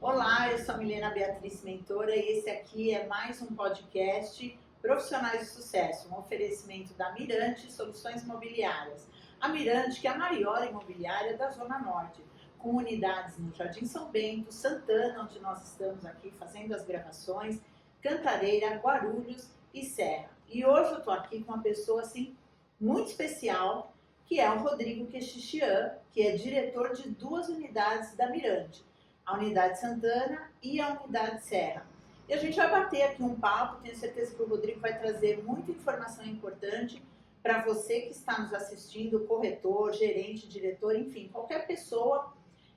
Olá, eu sou a Milena Beatriz Mentora e esse aqui é mais um podcast Profissionais de Sucesso, um oferecimento da Mirante Soluções Imobiliárias. A Mirante, que é a maior imobiliária da Zona Norte, com unidades no Jardim São Bento, Santana, onde nós estamos aqui fazendo as gravações, Cantareira, Guarulhos e Serra. E hoje eu estou aqui com uma pessoa assim muito especial, que é o Rodrigo Quechichian, que é diretor de duas unidades da Mirante, a Unidade Santana e a Unidade Serra. E a gente vai bater aqui um papo, tenho certeza que o Rodrigo vai trazer muita informação importante para você que está nos assistindo, corretor, gerente, diretor, enfim, qualquer pessoa.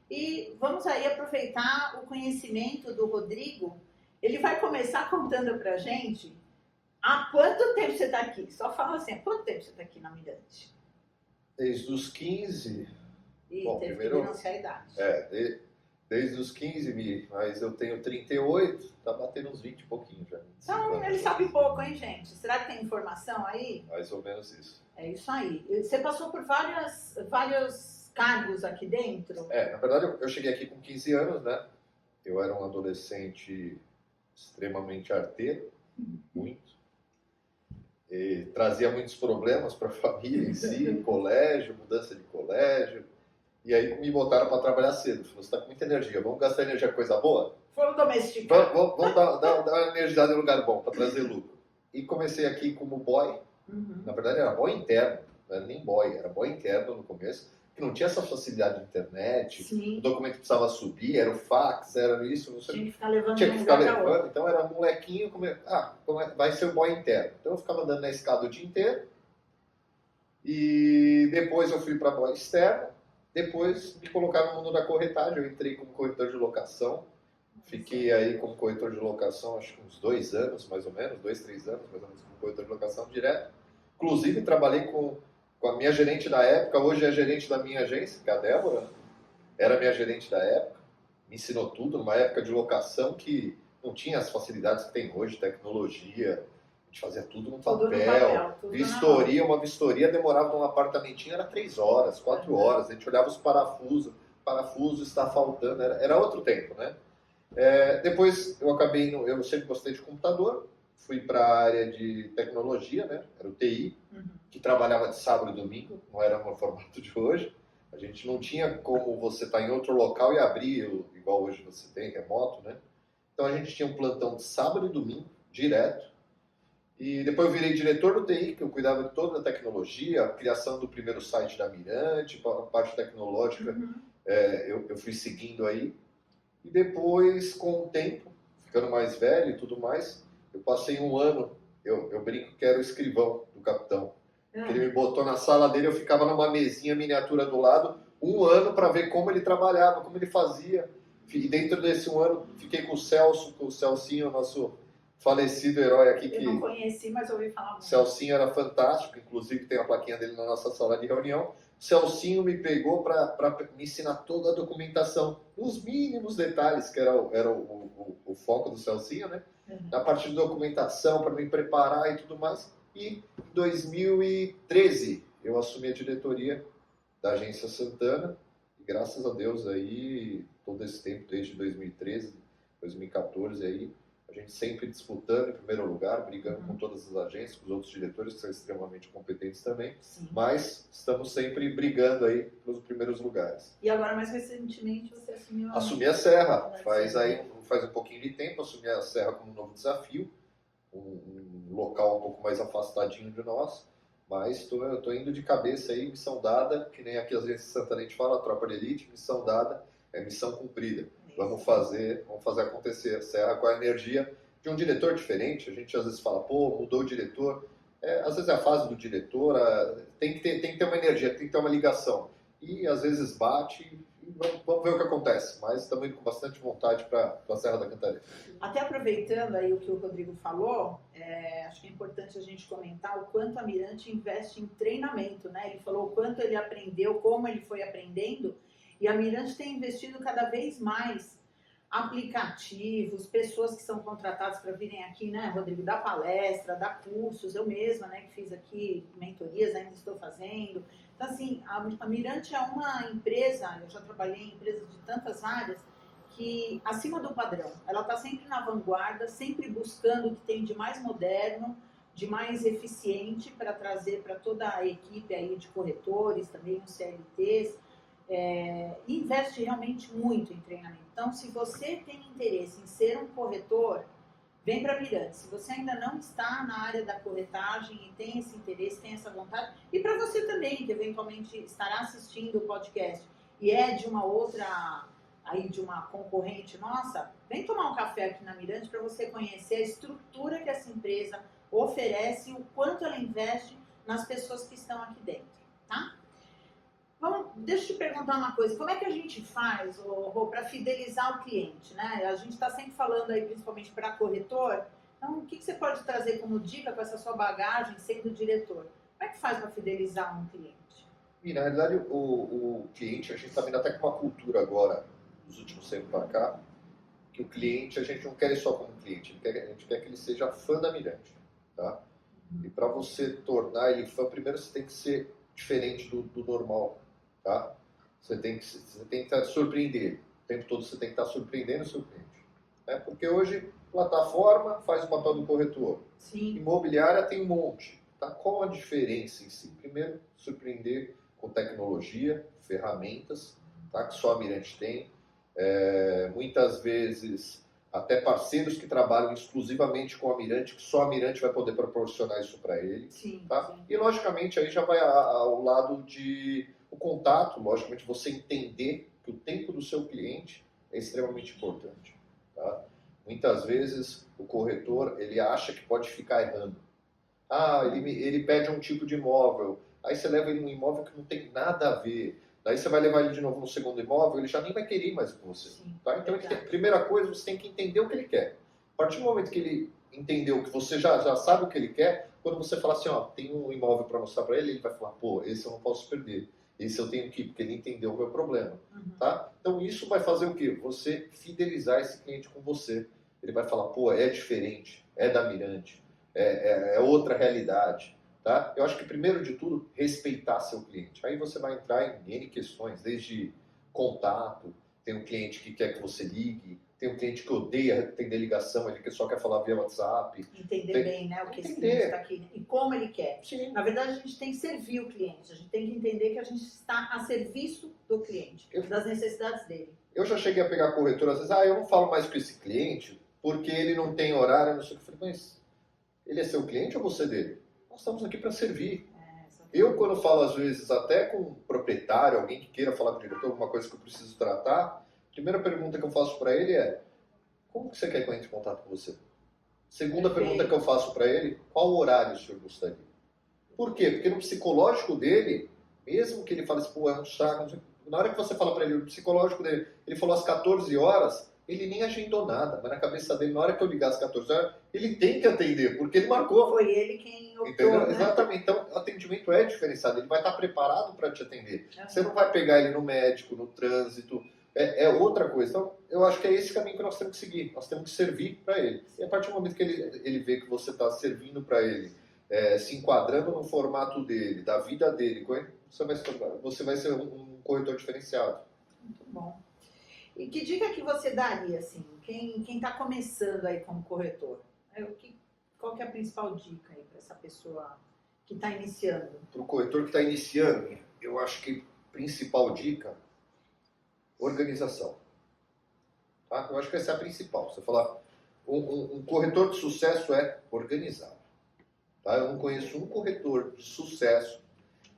E vamos aí aproveitar o conhecimento do Rodrigo. Ele vai começar contando para a gente há quanto tempo você está aqui. Só fala assim, há quanto tempo você está aqui na Mirante? Desde os 15. E Bom, teve primeiro, que denunciar a idade. Desde os 15, mas eu tenho 38, tá batendo uns 20 e pouquinho já. Então, ele sabe pouco, hein, gente? Será que tem informação aí? Mais ou menos isso. É isso aí. Você passou por vários cargos aqui dentro? Na verdade, eu cheguei aqui com 15 anos, né? Eu era um adolescente extremamente arteiro, muito. E trazia muitos problemas para a família em si, colégio, mudança de colégio. E aí me botaram para trabalhar cedo. Você está com muita energia, vamos gastar energia com coisa boa? Foram domesticados. Vamos dar uma energizada em lugar bom para trazer lucro. E comecei aqui como boy. Na verdade era boy interno, não era nem boy, era boy interno no começo, que não tinha essa facilidade de internet. Sim. O documento precisava subir, era o fax, era isso, não sei. Tinha que ficar levando Tinha que ficar lugar pra outro. levando, então era molequinho, vai ser o boy interno. Então eu ficava andando na escada o dia inteiro. E depois eu fui para boy externo. Depois me colocaram no mundo da corretagem, eu entrei como corretor de locação. Fiquei aí como corretor de locação, acho que uns 2 anos, mais ou menos, 2, 3 anos, mais ou menos, como corretor de locação direto. Inclusive, trabalhei com a minha gerente da época, hoje é gerente da minha agência, que é a Débora. Era minha gerente da época, me ensinou tudo, numa época de locação que não tinha as facilidades que tem hoje, tecnologia. A gente fazia tudo no papel, vistoria, uma vistoria demorava num apartamentinho, era 3 horas, 4 horas, a gente olhava os parafuso está faltando, era outro tempo, né? Depois eu acabei, eu sempre gostei de computador, fui para a área de tecnologia, né? Era o TI, que trabalhava de sábado e domingo, não era no formato de hoje. A gente não tinha como você estar em outro local e abrir, igual hoje você tem, remoto, né? Então a gente tinha um plantão de sábado e domingo, direto. E depois eu virei diretor do TI, que eu cuidava de toda a tecnologia, a criação do primeiro site da Mirante, a parte tecnológica, eu fui seguindo aí. E depois, com o tempo, ficando mais velho e tudo mais, eu passei um ano, eu brinco que era o escrivão do capitão. Ele me botou na sala dele, eu ficava numa mesinha miniatura do lado, um ano para ver como ele trabalhava, como ele fazia. E dentro desse um ano, fiquei com o Celcinho, nosso falecido herói aqui. Eu não conheci, mas ouvi falar muito. Celcinho era fantástico, inclusive tem a plaquinha dele na nossa sala de reunião. Celcinho me pegou para me ensinar toda a documentação, os mínimos detalhes, que era o foco do Celcinho, né? Na parte de documentação, para me preparar e tudo mais. E em 2013 eu assumi a diretoria da Agência Santana. E graças a Deus aí, todo esse tempo, desde 2013, 2014 aí, a gente sempre disputando em primeiro lugar, brigando com todas as agências, com os outros diretores que são extremamente competentes também. Sim. Mas estamos sempre brigando aí pelos primeiros lugares. E agora, mais recentemente, você assumiu a... Assumi a Serra. Faz um pouquinho de tempo, assumi a Serra como um novo desafio. Um local um pouco mais afastadinho de nós. Mas estou indo de cabeça aí, missão dada, que nem aqui às vezes Santana a gente fala, tropa de elite, missão dada é missão cumprida. Vamos fazer acontecer. Serra com a energia de um diretor diferente. A gente às vezes fala, mudou o diretor. Às vezes é a fase do diretor, tem que ter uma energia, tem que ter uma ligação. E às vezes bate e vamos ver o que acontece. Mas estamos indo com bastante vontade para a Serra da Cantareira. Até aproveitando aí o que o Rodrigo falou, acho que é importante a gente comentar o quanto a Mirante investe em treinamento, né? Ele falou o quanto ele aprendeu, como ele foi aprendendo. E a Mirante tem investido cada vez mais aplicativos, pessoas que são contratadas para virem aqui, né, Rodrigo, dar palestra, dar cursos. Eu mesma, né, que fiz aqui mentorias, ainda estou fazendo. Então, assim, a Mirante é uma empresa, eu já trabalhei em empresas de tantas áreas, que acima do padrão. Ela está sempre na vanguarda, sempre buscando o que tem de mais moderno, de mais eficiente para trazer para toda a equipe aí de corretores, também os CLTs, e investe realmente muito em treinamento. Então, se você tem interesse em ser um corretor, vem para Mirante. Se você ainda não está na área da corretagem e tem esse interesse, tem essa vontade, e para você também, que eventualmente estará assistindo o podcast e é de uma outra, aí de uma concorrente nossa, vem tomar um café aqui na Mirante para você conhecer a estrutura que essa empresa oferece e o quanto ela investe nas pessoas que estão aqui dentro, tá? Deixa eu te perguntar uma coisa, como é que a gente faz, Rô, para fidelizar o cliente, né? A gente está sempre falando aí, principalmente para corretor, então o que você pode trazer como dica com essa sua bagagem, sendo diretor? Como é que faz para fidelizar um cliente? E na realidade o cliente, a gente está vendo até com uma cultura agora, nos últimos tempos para cá, que o cliente, a gente não quer ele só como cliente, a gente quer que ele seja fã da Mirante, tá? E para você tornar ele fã, primeiro você tem que ser diferente do normal, tá? Você tem que surpreender. O tempo todo você tem que estar surpreendendo o seu cliente, né? Porque hoje, plataforma faz o papel do corretor. Sim. Imobiliária tem um monte, tá? Qual a diferença em si? Primeiro, surpreender com tecnologia, ferramentas, tá? Que só a Mirante tem. Muitas vezes até parceiros que trabalham exclusivamente com a Mirante, que só a Mirante vai poder proporcionar isso para ele. Sim, tá? sim. E logicamente aí já vai ao lado de o contato, logicamente você entender que o tempo do seu cliente é extremamente importante. Tá? Muitas vezes o corretor ele acha que pode ficar errando. Ele pede um tipo de imóvel, aí você leva ele num imóvel que não tem nada a ver. Daí você vai levar ele de novo no segundo imóvel, ele já nem vai querer ir mais com você. Sim, tá? Então, primeira coisa, você tem que entender o que ele quer. A partir do momento que ele entendeu que você já sabe o que ele quer, quando você fala assim, ó, tem um imóvel para mostrar para ele, ele vai falar, pô, esse eu não posso perder. Esse eu tenho que ir, porque ele entendeu o meu problema. Tá? Então, isso vai fazer o quê? Você fidelizar esse cliente com você. Ele vai falar, pô, é diferente, é da Mirante, é outra realidade. Tá? Eu acho que, primeiro de tudo, respeitar seu cliente. Aí você vai entrar em N questões, desde contato, tem um cliente que quer que você ligue, tem um cliente que odeia atender ligação, ele só quer falar via WhatsApp. Entender bem, né, o que esse cliente está aqui e como ele quer. Sim. Na verdade, a gente tem que servir o cliente, a gente tem que entender que a gente está a serviço do cliente, das necessidades dele. Eu já cheguei a pegar corretor, às vezes, eu não falo mais com esse cliente porque ele não tem horário, não sei o que. Eu falei, mas ele é seu cliente ou você dele? Nós estamos aqui para servir. Eu, quando falo, às vezes, até com um proprietário, alguém que queira falar com o diretor, alguma coisa que eu preciso tratar, a primeira pergunta que eu faço para ele é, como que você quer que eu entre em contato com você? Segunda pergunta que eu faço para ele, qual horário o senhor gostaria? Por quê? Porque no psicológico dele, mesmo que ele fale assim, pô, é um saco, na hora que você fala para ele, o psicológico dele, ele falou às 14 horas, ele nem agendou nada, mas na cabeça dele, na hora que eu ligar às 14 horas, ele tem que atender, porque ele marcou. Foi ele quem optou, entendeu? Né? Exatamente. Então, o atendimento é diferenciado, ele vai estar preparado para te atender. Você não vai pegar ele no médico, no trânsito, é outra coisa. Então, eu acho que é esse caminho que nós temos que seguir, nós temos que servir para ele. E a partir do momento que ele vê que você está servindo para ele, se enquadrando no formato dele, da vida dele, você vai ser um corretor diferenciado. Muito bom. E que dica que você daria, assim, quem está começando aí como corretor? Qual que é a principal dica aí para essa pessoa que está iniciando? Para o corretor que está iniciando, eu acho que a principal dica, organização. Tá? Eu acho que essa é a principal. Você falar, um corretor de sucesso é organizado. Tá? Eu não conheço um corretor de sucesso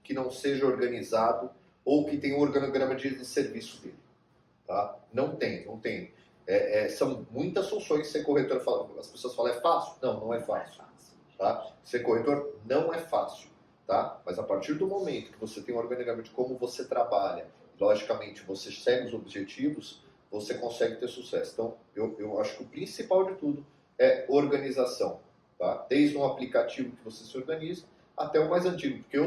que não seja organizado ou que tenha um organograma de serviço dele. Tá? Não tem. São muitas funções ser corretor. As pessoas falam, é fácil? Não é fácil. Tá? Ser corretor não é fácil. Tá? Mas a partir do momento que você tem um organograma de como você trabalha, logicamente você segue os objetivos, você consegue ter sucesso. Então, eu acho que o principal de tudo é organização. Tá? Desde um aplicativo que você se organiza, até o mais antigo, porque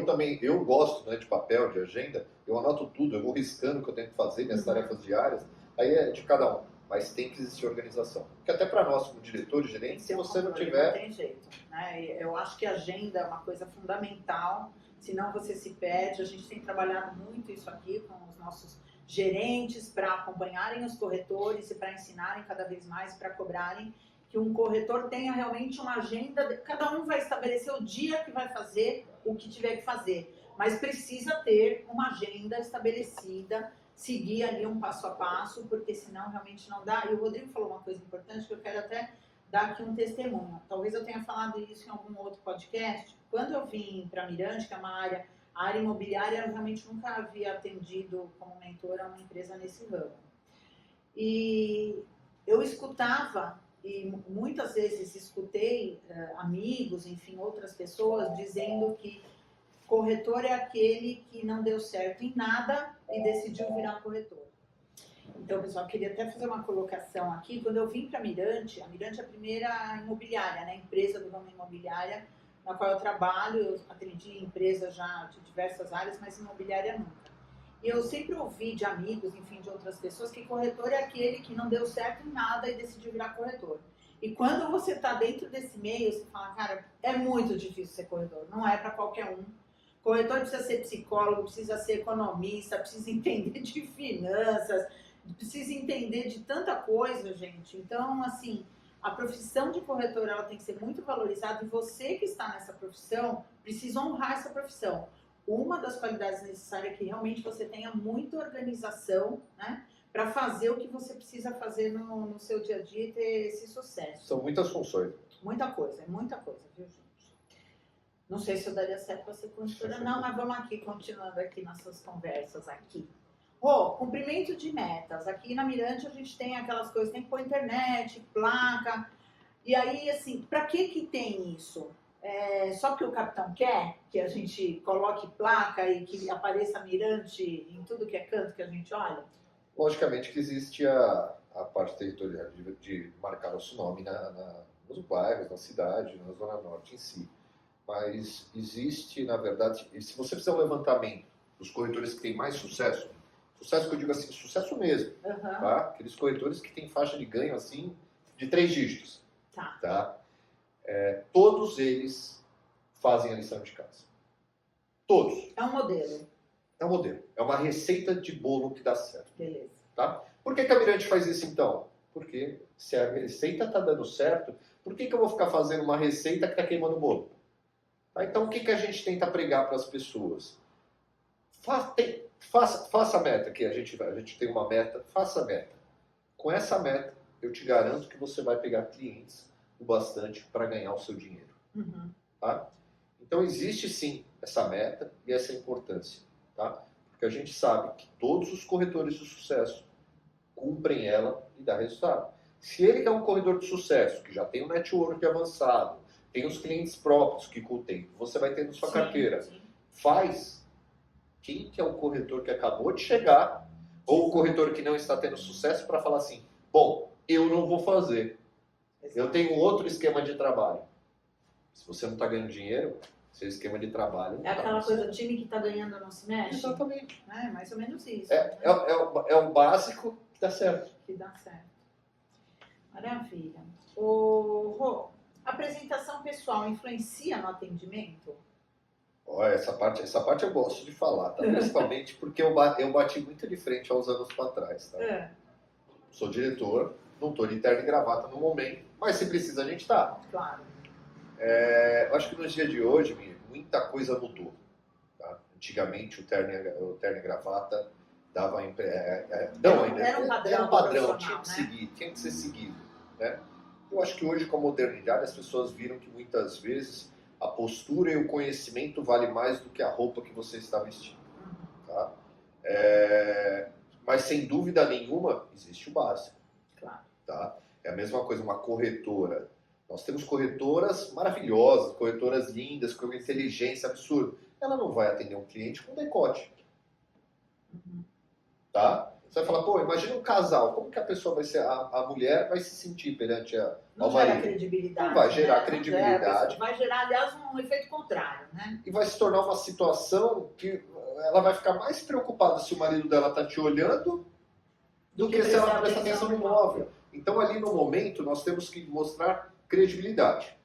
eu gosto, né, de papel, de agenda, eu anoto tudo, eu vou riscando o que eu tenho que fazer, minhas tarefas diárias, aí é de cada um, mas tem que existir organização. Porque até para nós, como diretor e gerente, se você não tiver... Não tem jeito, né? Eu acho que a agenda é uma coisa fundamental, senão você se perde. A gente tem trabalhado muito isso aqui com os nossos gerentes para acompanharem os corretores e para ensinarem cada vez mais, para cobrarem que um corretor tenha realmente uma agenda, cada um vai estabelecer o dia que vai fazer o que tiver que fazer, mas precisa ter uma agenda estabelecida, seguir ali um passo a passo, porque senão realmente não dá. E o Rodrigo falou uma coisa importante que eu quero até dar aqui um testemunho. Talvez eu tenha falado isso em algum outro podcast. Quando eu vim para Mirante, que é uma área, a área imobiliária, eu realmente nunca havia atendido como mentora uma empresa nesse ramo. E eu escutava, e muitas vezes escutei amigos, enfim, outras pessoas dizendo que corretor é aquele que não deu certo em nada e decidiu virar corretor. Então, pessoal, eu queria até fazer uma colocação aqui. Quando eu vim para a Mirante é a primeira imobiliária, né, empresa do ramo imobiliária na qual eu trabalho. Eu atendi empresas já de diversas áreas, mas imobiliária nunca. E eu sempre ouvi de amigos, enfim, de outras pessoas, que corretor é aquele que não deu certo em nada e decidiu virar corretor. E quando você está dentro desse meio, você fala, cara, é muito difícil ser corretor, não é para qualquer um. Corretor precisa ser psicólogo, precisa ser economista, precisa entender de finanças, precisa entender de tanta coisa, gente. Então, assim, a profissão de corretor, ela tem que ser muito valorizada, e você que está nessa profissão precisa honrar essa profissão. Uma das qualidades necessárias é que realmente você tenha muita organização, né, para fazer o que você precisa fazer no seu dia a dia e ter esse sucesso. São muitas funções. Muita coisa, viu, gente? Não sei se eu daria certo para ser corretora, não, mas vamos aqui, continuando aqui nossas conversas aqui. Cumprimento de metas. Aqui na Mirante a gente tem aquelas coisas, tem que pôr internet, placa. E aí, assim, para que tem isso? Só porque o capitão quer que a gente coloque placa e que apareça Mirante em tudo que é canto que a gente olha? Logicamente que existe a parte territorial de marcar nosso nome nos bairros, na cidade, na Zona Norte em si. Mas existe, na verdade, se você fizer um levantamento dos corretores que têm mais sucesso que eu digo assim, sucesso mesmo, tá? Aqueles corretores que têm faixa de ganho, assim, de 3 dígitos. Tá? Todos eles fazem a lição de casa. Todos. É um modelo. É um modelo. É uma receita de bolo que dá certo. Beleza. Tá? Por que a Mirante faz isso, então? Porque se a receita está dando certo, por que eu vou ficar fazendo uma receita que está queimando o bolo? Tá? Então, o que a gente tenta pregar para as pessoas? Faça a meta, que a gente tem uma meta, faça a meta. Com essa meta, eu te garanto que você vai pegar clientes o bastante para ganhar o seu dinheiro. Tá? Então, existe sim essa meta e essa importância. Tá? Porque a gente sabe que todos os corretores de sucesso cumprem ela e dá resultado. Se ele é um corretor de sucesso, que já tem um network avançado, tem os clientes próprios que com o tempo você vai ter na sua carteira, faz. Quem que é o corretor que acabou de chegar, ou o corretor que não está tendo sucesso, para falar assim, bom, eu não vou fazer. Eu tenho outro esquema de trabalho. Se você não está ganhando dinheiro, seu esquema de trabalho... É aquela coisa, o time que está ganhando não se mexe? Exatamente. É mais ou menos isso. É o básico que dá certo. Que dá certo. Maravilha. Apresentação pessoal influencia no atendimento? Essa parte eu gosto de falar, tá? Principalmente porque eu bati muito de frente há uns anos para trás. Tá? Sou diretor, não estou de terno e gravata no momento, mas se precisa a gente tá. Claro. Eu acho que nos dias de hoje, muita coisa mudou. Tá? Antigamente o terno e gravata dava... Era um padrão, tinha que ser seguido. Né? Eu acho que hoje, com a modernidade, as pessoas viram que muitas vezes a postura e o conhecimento vale mais do que a roupa que você está vestindo. Tá? Mas, sem dúvida nenhuma, existe o básico. Claro. Tá? É a mesma coisa, uma corretora. Nós temos corretoras maravilhosas, corretoras lindas, com inteligência absurda. Ela não vai atender um cliente com decote. Tá? Você vai falar, pô, imagina um casal, como que a pessoa vai ser, a mulher vai se sentir perante ao marido? Não gera credibilidade. Não vai gerar credibilidade. Vai gerar, aliás, um efeito contrário, né? E vai se tornar uma situação que ela vai ficar mais preocupada se o marido dela está te olhando do que se ela presta atenção no imóvel. Então, ali no momento, nós temos que mostrar credibilidade.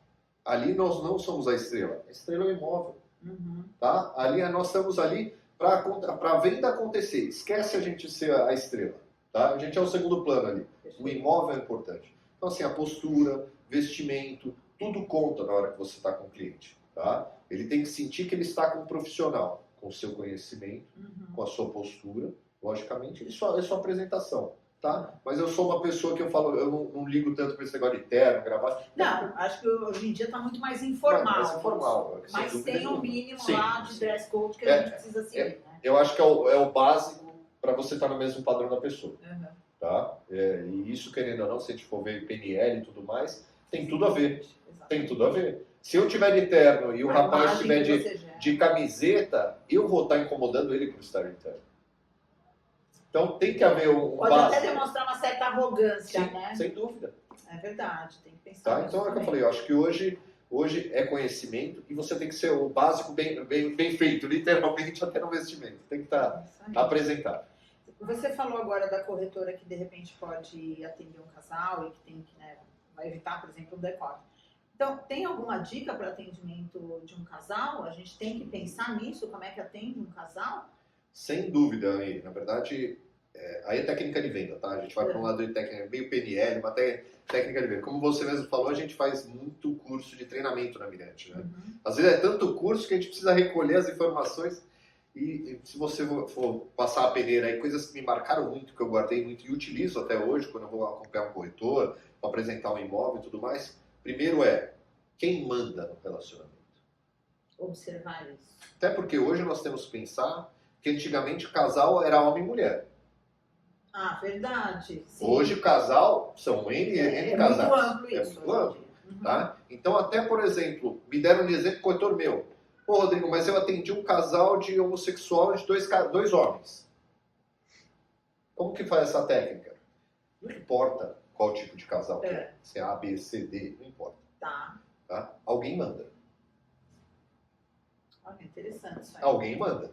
Ali nós não somos a estrela é o imóvel. Tá? Ali nós estamos ali Para a venda acontecer, esquece a gente ser a estrela. Tá? A gente é o segundo plano ali. O imóvel é importante. Então, assim, a postura, vestimento, tudo conta na hora que você está com o cliente. Tá? Ele tem que sentir que ele está com um profissional, com o seu conhecimento, com a sua postura, logicamente, e sua apresentação. Tá? Mas eu sou uma pessoa que eu falo, eu não ligo tanto para esse negócio de terno, gravata. Não, acho que hoje em dia está muito mais informal. Mais informal. Mas tem um mínimo sim, lá de sim. dress code que a gente precisa seguir. Né? Eu acho que é o básico para você estar no mesmo padrão da pessoa. Uhum. Tá? E isso, querendo ou não, se a gente for ver PNL e tudo mais, tem tudo a ver. Tem tudo a ver. Se eu tiver de terno e o rapaz tiver de camiseta, eu vou estar incomodando ele por estar de terno. Então tem que haver um Pode básico. até demonstrar uma certa arrogância, Sim, né? sem dúvida. É verdade, tem que pensar. Tá? Então é o que eu falei, eu acho que hoje é conhecimento e você tem que ser o básico bem feito, literalmente até no vestimento. Tem que estar apresentado. Você falou agora da corretora que de repente pode atender um casal e que tem que, né, vai evitar, por exemplo, um decote. Então, tem alguma dica para atendimento de um casal? A gente tem que pensar nisso, como é que atende um casal? Sem dúvida, aí. Na verdade, aí é técnica de venda, tá? A gente vai para um lado de técnica, meio PNL, mas até técnica de venda. Como você mesmo falou, a gente faz muito curso de treinamento na Mirante, né? Uhum. Às vezes é tanto curso que a gente precisa recolher as informações e se você for passar a peneira aí, coisas que me marcaram muito, que eu guardei muito e utilizo até hoje, quando eu vou acompanhar um corretor, para apresentar um imóvel e tudo mais. Primeiro quem manda no relacionamento? Observar isso. Até porque hoje nós temos que pensar que antigamente o casal era homem e mulher. Ah, verdade. Sim. Hoje o casal são N casais. Muito amplo isso. Muito amplo, tá? Então até, por exemplo, me deram um exemplo, corretor meu. Pô, Rodrigo, mas eu atendi um casal de homossexual de dois homens. Como que faz essa técnica? Não importa qual tipo de casal que é. Se é A, B, C, D, não importa. Tá? Alguém manda. Olha, interessante isso aí. Alguém manda.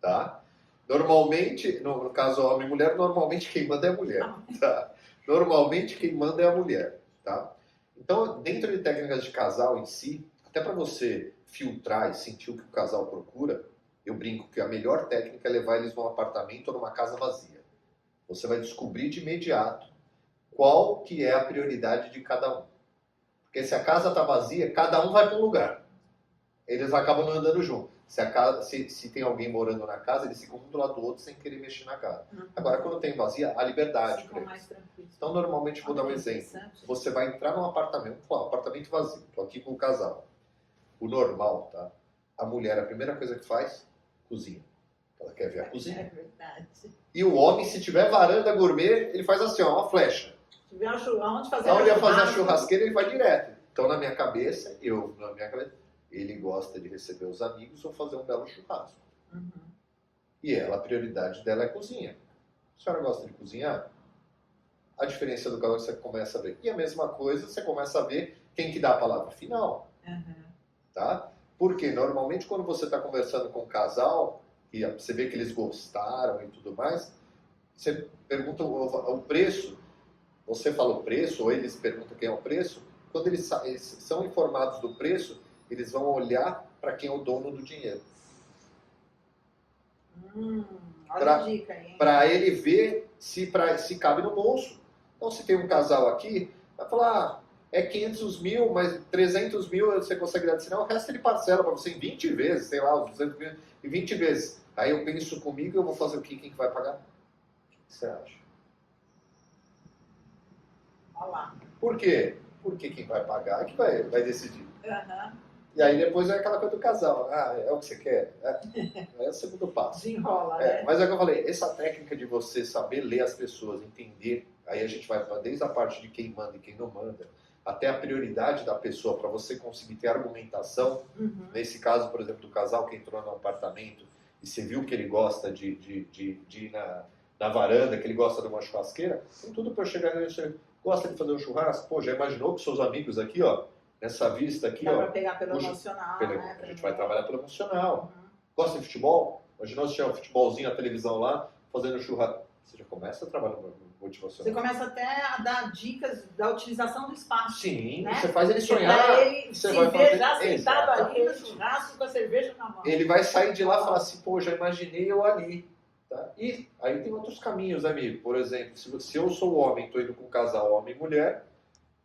Tá? Normalmente, no caso homem e mulher, normalmente quem manda é a mulher. Tá? Normalmente quem manda é a mulher. Tá? Então, dentro de técnicas de casal em si, até para você filtrar e sentir o que o casal procura, eu brinco que a melhor técnica é levar eles num apartamento ou numa casa vazia. Você vai descobrir de imediato qual que é a prioridade de cada um. Porque se a casa está vazia, cada um vai para um lugar. Eles acabam não andando junto. Se tem alguém morando na casa, eles ficam um do lado do outro sem querer mexer na casa. Agora, quando tem vazia, há liberdade para eles. Então, normalmente, vou dar um exemplo. Você vai entrar num apartamento, apartamento vazio. Estou aqui com o casal. O normal, tá? A mulher, a primeira coisa que faz, cozinha. Ela quer ver a cozinha. É verdade. E o homem, se tiver varanda gourmet, ele faz assim, ó, uma flecha. Se tiver onde fazer Onde ia fazer a churrasqueira, ele vai direto. Então, na minha cabeça, ele gosta de receber os amigos ou fazer um belo churrasco. Uhum. E ela, a prioridade dela é a cozinha. A senhora gosta de cozinhar? A diferença do casal você começa a ver. E a mesma coisa, você começa a ver quem que dá a palavra final. Uhum. Tá? Porque normalmente quando você está conversando com um casal, e você vê que eles gostaram e tudo mais, você pergunta o preço, você fala o preço, ou eles perguntam quem é o preço, quando eles são informados do preço, eles vão olhar para quem é o dono do dinheiro. Olha a dica aí. Para ele ver se cabe no bolso. Então, se tem um casal aqui, vai falar, é 500 mil, mas 300 mil você consegue dar de sinal, o resto ele parcela para você em 20 vezes, sei lá, os 200 mil, em 20 vezes. Aí eu penso comigo, eu vou fazer o quê? Quem que vai pagar? O que você acha? Olha lá. Por quê? Porque quem vai pagar é que vai decidir. Uhum. E aí depois é aquela coisa do casal. Ah, é o que você quer? É o segundo passo. Desenrola, né? Mas é o que eu falei, essa técnica de você saber ler as pessoas, entender, aí a gente vai desde a parte de quem manda e quem não manda, até a prioridade da pessoa para você conseguir ter argumentação. Uhum. Nesse caso, por exemplo, do casal que entrou no apartamento e você viu que ele gosta de ir na varanda, que ele gosta de uma churrasqueira, tem tudo para eu chegar nele. Você gosta de fazer um churrasco? Pô, já imaginou com seus amigos aqui, ó, nessa vista aqui, dá ó. Dá para pegar pelo emocional, né? A gente vai trabalhar pelo emocional. Uhum. Gosta de futebol? Imaginou se tinha um futebolzinho na televisão lá, fazendo churrasco. Você já começa a trabalhar Você motivacional. começa até a dar dicas da utilização do espaço. Sim, né? você faz ele Porque sonhar. pra ele Você se vai ver fazer... já sentado ali no Exatamente. churrasco com a cerveja na mão. Ele vai sair de lá e falar assim, pô, já imaginei eu ali. Tá? E aí tem outros caminhos, amigo. Por exemplo, se eu sou homem, estou indo com um casal homem e mulher,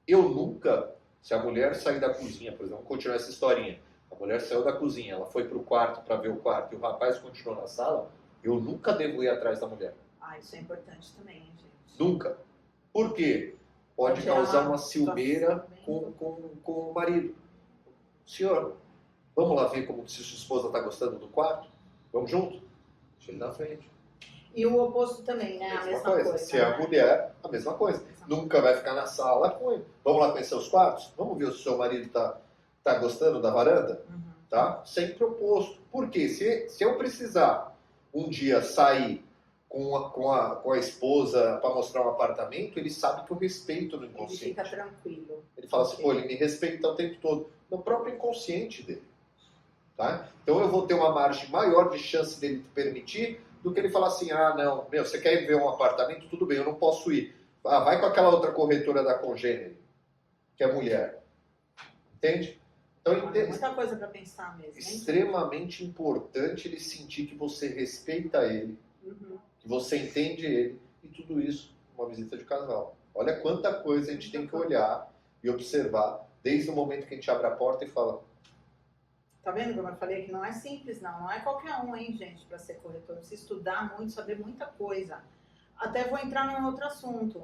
eu nunca, se a mulher sair da cozinha, por exemplo, vamos continuar essa historinha. A mulher saiu da cozinha, ela foi para o quarto para ver o quarto e o rapaz continuou na sala, eu nunca devo ir atrás da mulher. Ah, isso é importante também, hein, gente. Nunca. Por quê? Pode Gerar causar uma uma ciumeira situação com o marido. Senhor, vamos lá ver como se sua esposa está gostando do quarto? Vamos junto? Deixa ele na frente. E o oposto também, né? A mesma coisa. Se é a né? mulher, a mesma coisa. Nunca vai ficar na sala com ele. Vamos lá conhecer os quartos? Vamos ver se o seu marido tá gostando da varanda? Uhum. Tá? Sempre oposto. Por quê? Se eu precisar um dia sair com a esposa para mostrar um apartamento, ele sabe que eu respeito no Ele inconsciente. fica tranquilo. Ele fala assim, pô, ele me respeita o tempo todo. No próprio inconsciente dele. Tá? Então eu vou ter uma margem maior de chance dele te permitir do que ele falar assim, ah, não, meu, você quer ver um apartamento? Tudo bem, eu não posso ir. Ah, vai com aquela outra corretora da Congênere, que é mulher. Entende? Então, Olha, muita coisa para pensar mesmo. Hein? extremamente importante ele sentir que você respeita ele, Uhum. que você entende ele, e tudo isso uma visita de casal. Olha quanta coisa a gente tem que olhar e observar, desde o momento que a gente abre a porta e fala, Tá vendo como eu falei que não é simples, não. Não é qualquer um, hein, gente, para ser corretor. Precisa estudar muito, saber muita coisa. Até vou entrar num outro assunto,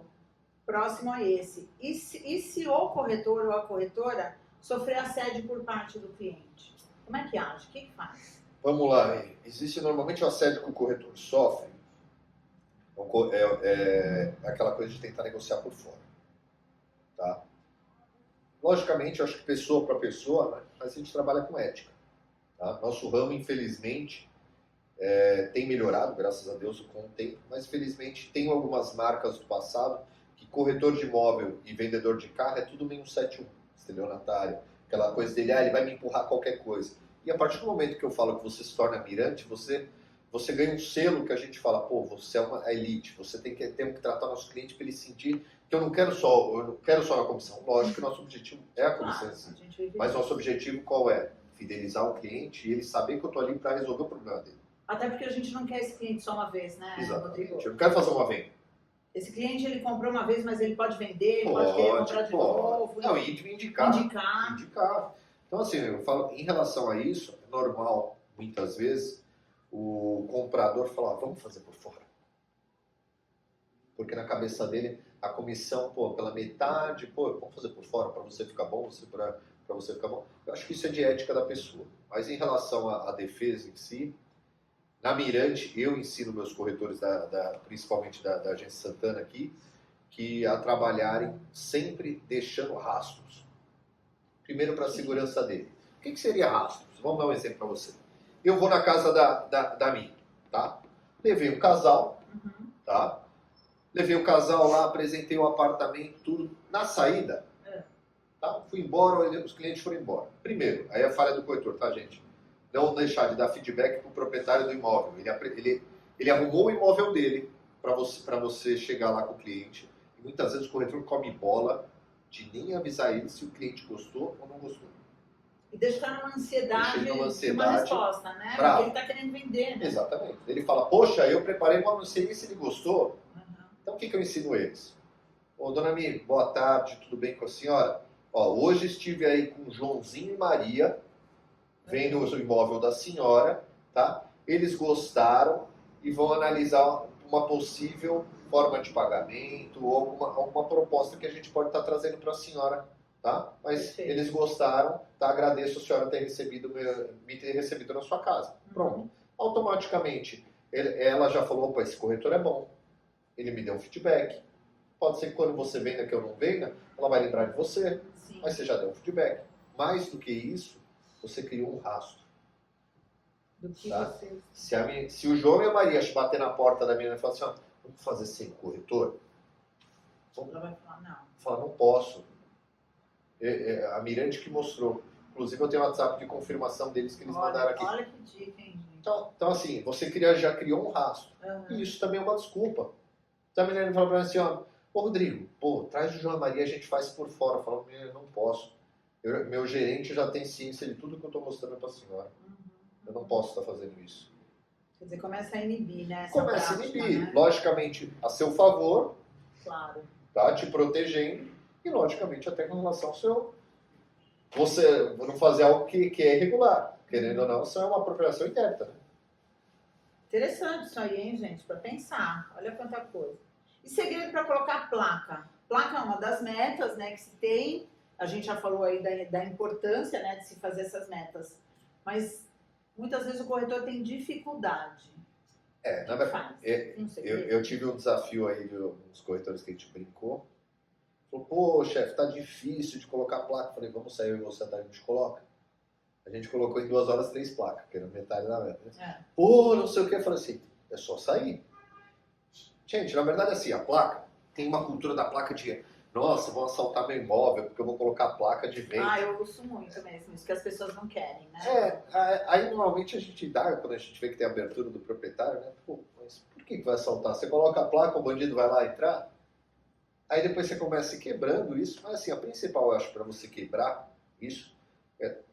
próximo a esse. E se o corretor ou a corretora sofrer assédio por parte do cliente? Como é que age? O que faz? vamos lá, existe normalmente o assédio que o corretor sofre, é aquela coisa de tentar negociar por fora. Tá? Logicamente, eu acho que pessoa para pessoa, né, mas a gente trabalha com ética. Tá? Nosso ramo, infelizmente, tem melhorado, graças a Deus, com o tempo, mas infelizmente tem algumas marcas do passado que corretor de imóvel e vendedor de carro é tudo meio 171, estelionatário, aquela coisa dele, ele vai me empurrar qualquer coisa. E a partir do momento que eu falo que você se torna mirante, você ganha um selo que a gente fala, pô, você é uma elite, você tem que tratar nosso cliente para ele sentir que eu não quero só uma comissão. Lógico que nosso objetivo é a comissão em si. Mas nosso objetivo qual é? Fidelizar o cliente e ele saber que eu estou ali para resolver o problema dele. Até porque a gente não quer esse cliente só uma vez, né, Exatamente. Rodrigo? Eu não quero fazer uma venda. Esse cliente, ele comprou uma vez, mas ele pode vender, ele pode querer comprar de novo. Não, e indicar. Indicar. Então, assim, eu falo, em relação a isso, é normal, muitas vezes, o comprador falar, vamos fazer por fora. Porque na cabeça dele, a comissão, pô, pela metade, pô, vamos fazer por fora para você ficar bom, para você ficar bom. Eu acho que isso é de ética da pessoa. Mas em relação à defesa em si, na Mirante, eu ensino meus corretores, principalmente da Agência Santana aqui, que a trabalharem sempre deixando rastros. Primeiro para a segurança dele. O que seria rastros? Vamos dar um exemplo para você. Eu vou na casa da minha, tá? Levei um casal, tá? Levei o casal lá, apresentei o apartamento, tudo. Na saída, tá? Fui embora, os clientes foram embora. Primeiro, aí é a falha do corretor, tá, gente? Não deixar de dar feedback para o proprietário do imóvel. Ele arrumou o imóvel dele para você chegar lá com o cliente. E muitas vezes o corretor come bola de nem avisar ele se o cliente gostou ou não gostou. E deixa o cara numa ansiedade, de uma resposta, né? Bravo. Porque ele está querendo vender, né? Exatamente. Ele fala, poxa, eu preparei, mas não sei nem se ele gostou. Então o que eu ensino eles? Ô, dona Mi, boa tarde, tudo bem com a senhora? Ó, hoje estive aí com Joãozinho e Maria, vendo o imóvel da senhora, tá? Eles gostaram e vão analisar uma possível forma de pagamento ou alguma proposta que a gente pode estar trazendo para a senhora, tá? Mas Perfeito. Eles gostaram, tá? Agradeço a senhora me ter recebido na sua casa. Pronto. Automaticamente, ela já falou, opa, esse corretor é bom. Ele me deu um feedback. Pode ser que quando você venda que eu não venda, ela vai lembrar de você, Sim. mas você já deu um feedback. Mais do que isso, você criou um rastro. Do que Tá? você... Se o João e a Maria bater na porta da menina e falar assim, ó, vamos fazer sem corretor? Ela vai falar, não. Fala, não posso. A Mirante que mostrou. Inclusive eu tenho um WhatsApp de confirmação deles que eles mandaram aqui. Olha que dica, hein, gente. Então assim, você já criou um rastro. E isso também é uma desculpa. Então a Milene falou pra mim assim, ó, ô Rodrigo, pô, traz o João Maria, a gente faz por fora. Eu falo, eu não posso. Meu gerente já tem ciência de tudo que eu estou mostrando para a senhora. Eu não posso estar fazendo isso. Quer dizer, começa a inibir, né? Começa a inibir. Né? Logicamente, a seu favor. Claro. Tá? Te protegendo. E, logicamente, até com relação ao seu... Você não fazer algo que é irregular. Querendo ou não, isso é uma apropriação indébita. Né? Interessante isso aí, hein, gente? Para pensar. Olha quanta coisa. E segredo para colocar placa? Placa é uma das metas, né, que se tem. A gente já falou aí da importância, né, de se fazer essas metas. Mas muitas vezes o corretor tem dificuldade. Na verdade, eu tive um desafio aí de uns corretores que a gente brincou. Falou, pô, chefe, tá difícil de colocar placa. Falei, vamos sair, eu e você, a gente coloca. A gente colocou em 2 horas 3 placas, que era metade da meta. Pô, não sei o que. Eu falei assim, é só sair. Gente, na verdade, assim, a placa, tem uma cultura da placa de, nossa, vão assaltar meu imóvel, porque eu vou colocar a placa de venda. Eu uso muito mesmo, isso que as pessoas não querem, né? Aí normalmente a gente dá, quando a gente vê que tem a abertura do proprietário, né? Pô, mas por que vai assaltar? Você coloca a placa, o bandido vai lá entrar? Aí depois você começa quebrando isso, mas assim, a principal, eu acho, para você quebrar isso,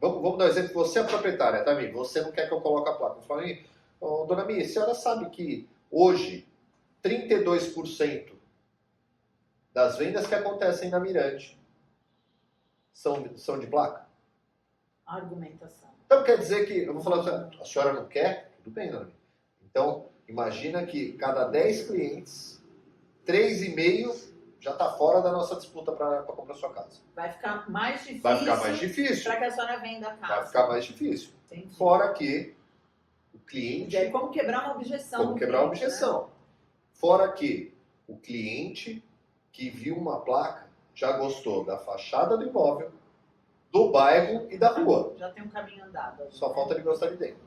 vamos dar um exemplo, você é proprietária, tá, Mi? Você não quer que eu coloque a placa. Eu falo, dona Mi, a senhora sabe que hoje 32% das vendas que acontecem na Mirante são de placa? Argumentação. Então quer dizer que, eu vou falar assim, a senhora não quer? Tudo bem, dona Mi. Então, imagina que cada 10 clientes, 3,5 já está fora da nossa disputa para comprar sua casa. Vai ficar mais difícil. Vai ficar mais difícil. Para que a senhora venda a casa. Vai ficar mais difícil. Entendi. Fora que o cliente... E aí, como quebrar uma objeção? Como quebrar uma objeção. Né? Fora que o cliente que viu uma placa já gostou da fachada do imóvel, do bairro e da rua. Já tem um caminho andado. Ali, só falta ele gostar de dentro.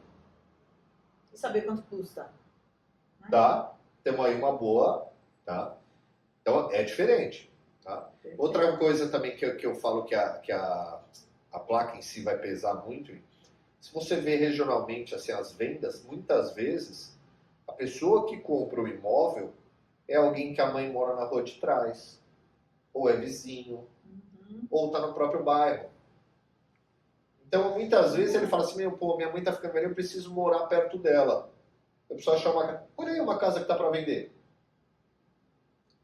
E saber quanto custa. Tá? Temos aí uma boa... Tá? Então, é diferente. Tá? Outra coisa também que eu falo que a placa em si vai pesar muito, se você vê regionalmente assim, as vendas, muitas vezes, a pessoa que compra o imóvel é alguém que a mãe mora na rua de trás, ou é vizinho, ou está no próprio bairro. Então, muitas vezes ele fala assim, minha mãe está ficando velha, eu preciso morar perto dela. Eu preciso achar uma casa. Olha aí uma casa que está para vender.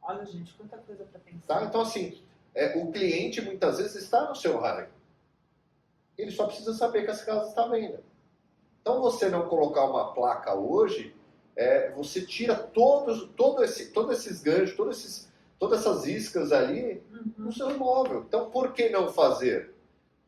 Olha, gente, quanta coisa para pensar. Tá? Então, assim, o cliente muitas vezes está no seu raio. Ele só precisa saber que essa casa está à venda. Então, você não colocar uma placa hoje, você tira todos esses ganchos, todas essas iscas ali no seu imóvel. Então, por que não fazer?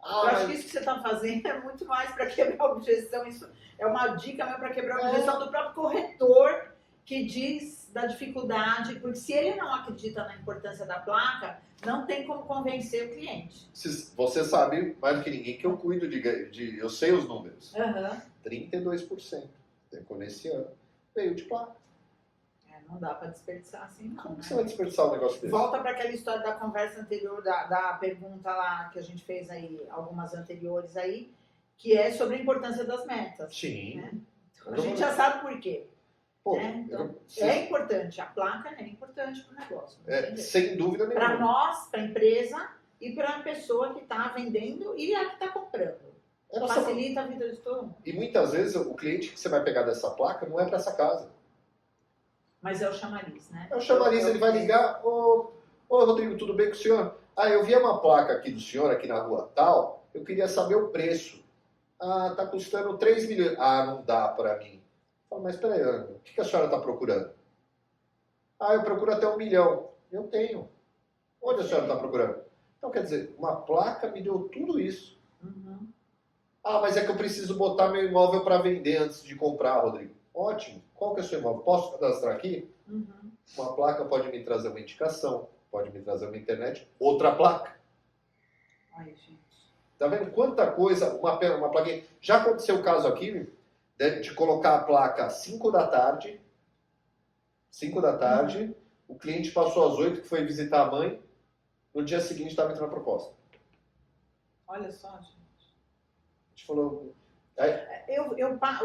Eu acho que isso que você está fazendo é muito mais para quebrar a objeção. Isso é uma dica mesmo para quebrar a objeção do próprio corretor, que diz da dificuldade, porque se ele não acredita na importância da placa, não tem como convencer o cliente. Você sabe mais do que ninguém que eu cuido eu sei os números. 32% nesse ano veio de placa. Não dá para desperdiçar assim, não. Como que você vai desperdiçar um negócio desse? Volta para aquela história da conversa anterior, da pergunta lá que a gente fez aí, algumas anteriores aí, que é sobre a importância das metas. Sim. Né? A gente já sabe por quê. Pô, né? Então, é importante, a placa é importante para o negócio. Sem dúvida nenhuma. Para nós, para a empresa e para a pessoa que está vendendo e a que está comprando. Facilita a vida de todo mundo. E muitas vezes o cliente que você vai pegar dessa placa não é para essa casa. Mas é o chamariz, né? É o chamariz, ele vai ligar, ô Rodrigo, tudo bem com o senhor? Eu vi uma placa aqui do senhor, aqui na rua tal, eu queria saber o preço. Tá custando 3 milhões. Não dá para mim. Fala, mas peraí, o que a senhora está procurando? Eu procuro até 1 milhão. Eu tenho. Onde a senhora está procurando? Então, quer dizer, uma placa me deu tudo isso. Uhum. Mas é que eu preciso botar meu imóvel para vender antes de comprar, Rodrigo. Ótimo. Qual que é o seu imóvel? Posso cadastrar aqui? Uhum. Uma placa pode me trazer uma indicação, pode me trazer uma internet, outra placa. Ai, gente. Tá vendo quanta coisa, uma plaquinha. Já aconteceu o caso aqui de colocar a placa às 5 da tarde, o cliente passou às 8 que foi visitar a mãe, no dia seguinte estava entrando a proposta. Olha só, gente. A gente falou,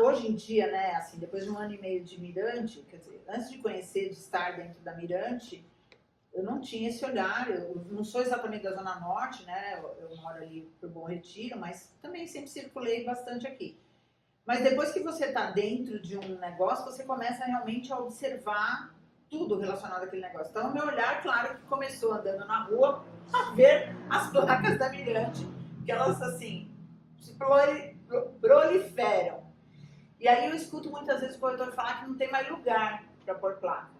Hoje em dia, né, assim, depois de 1 ano e meio de Mirante, quer dizer, antes de conhecer, de estar dentro da Mirante, eu não tinha esse olhar. Eu não sou exatamente da Zona Norte, né? Eu moro ali pro Bom Retiro, mas também sempre circulei bastante aqui. Mas depois que você está dentro de um negócio, você começa realmente a observar tudo relacionado àquele negócio. Então, o meu olhar, claro, que começou andando na rua a ver as placas da Mirante, que elas, assim, se proliferam. E aí eu escuto muitas vezes o corretor falar que não tem mais lugar para pôr placa.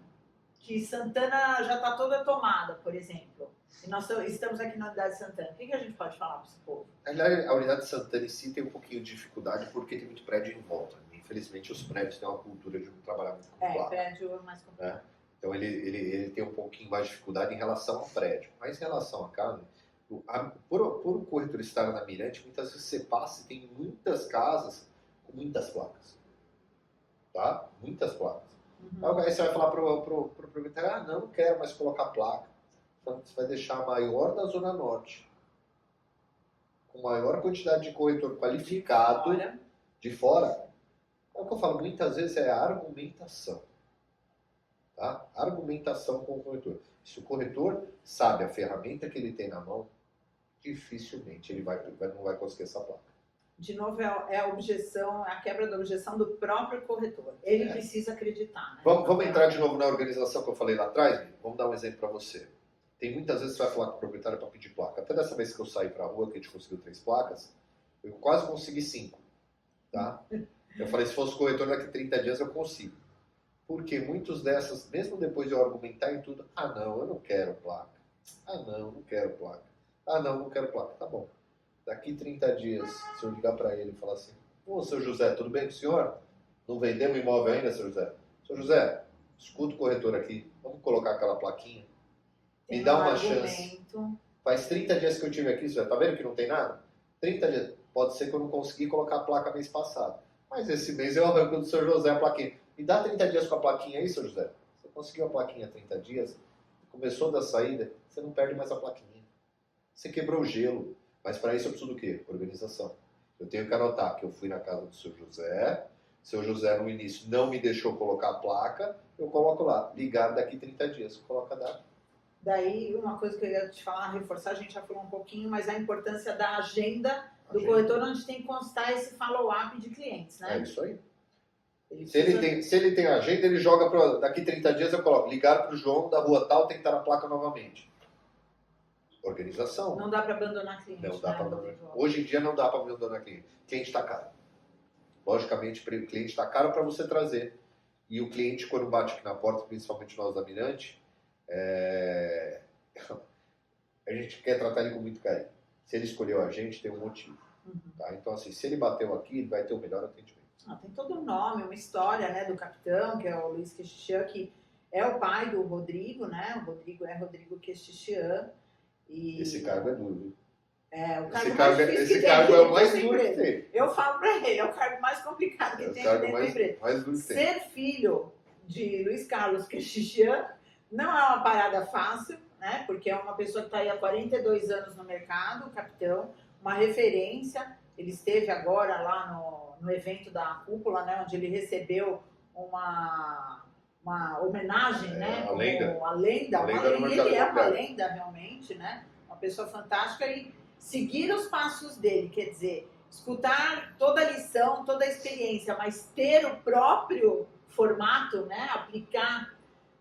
Que Santana já está toda tomada, por exemplo. E nós estamos aqui na unidade de Santana. O que a gente pode falar para esse povo? A unidade de Santana em si tem um pouquinho de dificuldade porque tem muito prédio em volta. Infelizmente, os prédios têm uma cultura de não trabalhar muito com placa. Prédio é mais complicado. Então, ele tem um pouquinho mais de dificuldade em relação ao prédio. Mas em relação à casa, por o corretor estar na Mirante, muitas vezes você passa e tem muitas casas com muitas placas. Tá? Muitas placas. Aí você vai falar pro proprietário, não quero mais colocar placa. Então, você vai deixar a maior da Zona Norte, com maior quantidade de corretor qualificado de fora. É o que eu falo, muitas vezes é a argumentação. Tá? Argumentação com o corretor. Se o corretor sabe a ferramenta que ele tem na mão, dificilmente ele não vai conseguir essa placa. De novo, é a objeção, a quebra da objeção do próprio corretor. Ele precisa acreditar. Né? Vamos entrar de novo na organização que eu falei lá atrás? Vamos dar um exemplo para você. Tem muitas vezes que você vai falar com o proprietário para pedir placa. Até dessa vez que eu saí para a rua, que a gente conseguiu 3 placas, eu quase consegui 5. Tá? Eu falei, se fosse corretor daqui a 30 dias eu consigo. Porque muitos dessas, mesmo depois de eu argumentar em tudo, não, eu não quero placa. Não quero placa. Não quero placa. Tá bom. Daqui 30 dias, se eu ligar para ele e falar assim, ô, seu José, tudo bem com o senhor? Não vendemos imóvel ainda, seu José? Seu José, escuta o corretor aqui, vamos colocar aquela plaquinha. Me dá uma chance. Faz 30 dias que eu estive aqui, você tá vendo que não tem nada? 30 dias. Pode ser que eu não consegui colocar a placa mês passado. Mas esse mês eu arranco do seu José a plaquinha. Me dá 30 dias com a plaquinha aí, seu José. Você conseguiu a plaquinha 30 dias, começou da saída, você não perde mais a plaquinha. Você quebrou o gelo. Mas para isso eu preciso do quê? Organização. Eu tenho que anotar que eu fui na casa do seu José no início não me deixou colocar a placa, eu coloco lá, ligar daqui 30 dias, coloca a data. Daí, uma coisa que eu ia te falar, reforçar, a gente já falou um pouquinho, mas a importância da agenda do corretor, onde tem que constar esse follow-up de clientes, né? É isso aí. Se ele tem agenda, ele joga para daqui 30 dias, eu coloco, ligar para o João da rua tal, tem que estar na placa novamente. Organização. Não dá para abandonar cliente. Não dá para abandonar. Hoje em dia não dá para abandonar cliente. Cliente está caro. Logicamente, o cliente está caro para você trazer. E o cliente, quando bate aqui na porta, principalmente nós da Mirante, a gente quer tratar ele com muito carinho. Se ele escolheu a gente, tem um motivo. Tá? Então, assim, se ele bateu aqui, ele vai ter o melhor atendimento. Tem todo um nome, uma história, né, do capitão, que é o Luiz Quechichian, que é o pai do Rodrigo, né? O Rodrigo é Rodrigo Quechichian. Esse cargo é duro, viu? O cargo esse cargo é o mais duro que tem. Eu falo pra ele, é o cargo mais complicado que tem dentro da empresa. Ser filho de Luiz Carlos Quechichian não é uma parada fácil, né? Porque é uma pessoa que está aí há 42 anos no mercado, o capitão, uma referência. Ele esteve agora lá no evento da cúpula, né? Onde ele recebeu uma homenagem, né? A lenda. A lenda. E ele é uma lenda realmente, né? Uma pessoa fantástica e seguir os passos dele, quer dizer, escutar toda a lição, toda a experiência, mas ter o próprio formato, né? Aplicar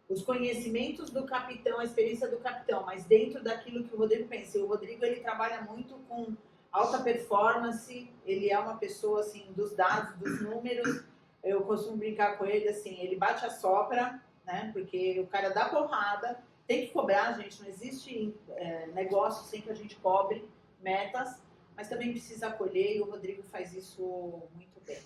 os conhecimentos do capitão, a experiência do capitão, mas dentro daquilo que o Rodrigo pensa. E o Rodrigo, ele trabalha muito com alta performance, ele é uma pessoa, assim, dos dados, dos números. Eu costumo brincar com ele, assim, ele bate a sopra, né? Porque o cara dá porrada, tem que cobrar, gente. Não existe negócio sem que a gente cobre metas, mas também precisa acolher, e o Rodrigo faz isso muito bem.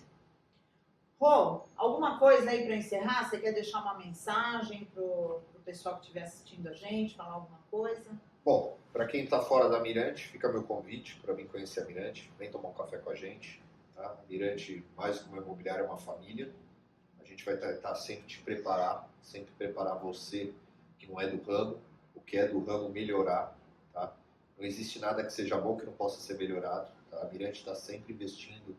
Rô, alguma coisa aí para encerrar? Você quer deixar uma mensagem pro pessoal que estiver assistindo a gente, falar alguma coisa? Bom, para quem está fora da Mirante, fica meu convite para vir conhecer a Mirante, vem tomar um café com a gente. Tá? A Mirante, mais que uma imobiliária, é uma família. A gente vai estar sempre preparar você que não é do ramo, o que é do ramo melhorar. Tá? Não existe nada que seja bom que não possa ser melhorado. Tá? A Mirante está sempre investindo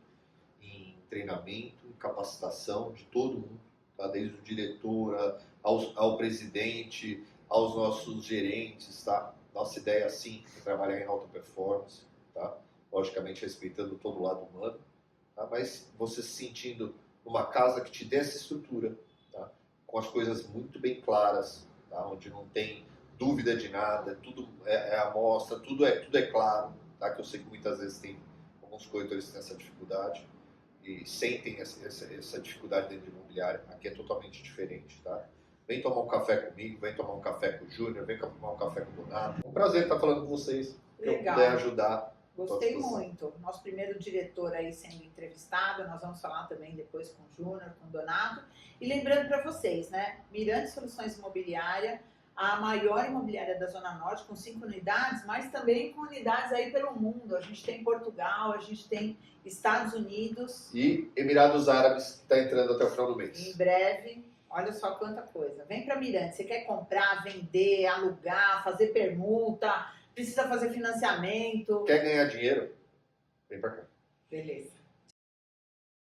em treinamento, em capacitação de todo mundo, tá? Desde o diretor ao presidente, aos nossos gerentes, tá? Nossa ideia, sim, é trabalhar em alta performance, tá? Logicamente respeitando todo o lado humano, tá? Mas você se sentindo numa casa que te dê essa estrutura, tá? Com as coisas muito bem claras, tá? Onde não tem dúvida de nada, tudo é amostra, tudo é claro, tá? Que eu sei que muitas vezes tem alguns corretores que têm essa dificuldade e sentem essa dificuldade dentro de imobiliário. Aqui é totalmente diferente, tá? Vem tomar um café comigo, vem tomar um café com o Júnior, vem tomar um café com o Donato. É um prazer estar falando com vocês, que eu puder ajudar. Gostei muito. Nosso primeiro diretor aí sendo entrevistado, nós vamos falar também depois com o Júnior, com o Donato. E lembrando para vocês, né? Mirante Soluções Imobiliária, a maior imobiliária da Zona Norte, com 5 unidades, mas também com unidades aí pelo mundo. A gente tem Portugal, a gente tem Estados Unidos. E Emirados Árabes, que está entrando até o final do mês. Em breve. Olha só quanta coisa. Vem para Mirante. Você quer comprar, vender, alugar, fazer permuta, precisa fazer financiamento. Quer ganhar dinheiro? Vem para cá. Beleza.